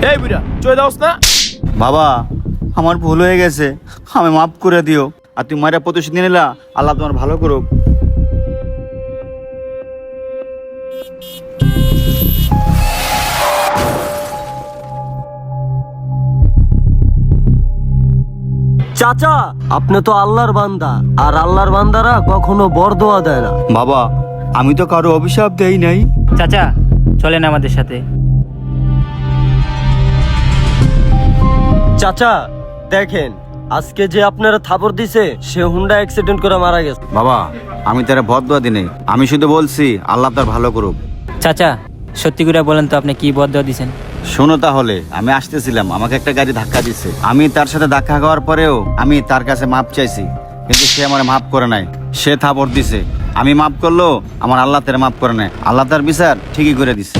এই বুড়া চলে দাওস না। বাবা আমার ভুল হয়ে গেছে, আমি মাফ করে দিও। আর তুমি মায়ের প্রতিশোধ নিয়ে নিলা, আল্লাহ তোমার ভালো করুক। চাচা, আপনি তো আল্লাহর বান্দা, আর আল্লাহর বান্দারা কখনো বরদোয়া দেয় না। বাবা আমি তো কারো অভিশাপ দেই নাই। চাচা চলেন আমাদের সাথে। চাচা দেখেন, আজকে যে আপনারা থাপড় দিছে সে হুন্ডা অ্যাক্সিডেন্ট করে মারা গেছে। বাবা আমি তারা বদদোয়া দিনে, আমি শুধু বলছি আল্লাহ তার ভালো করুক। চাচা সত্যি করে বলেন তো আপনি কি বদয়া দিছেন? শোনো তাহলে, আমি আসতেছিলাম, আমাকে একটা গাড়ি ধাক্কা দিচ্ছে। আমি তার সাথে ধাক্কা খাওয়ার পরেও আমি তার কাছে মাপ চাইছি, কিন্তু সে আমার মাপ করে নাই। সে থাপড় দিছে, আমি মাপ করলো, আমার আল্লাহ তার মাপ করে নাই। আল্লাহ তার বিচার ঠিকই করে দিছে।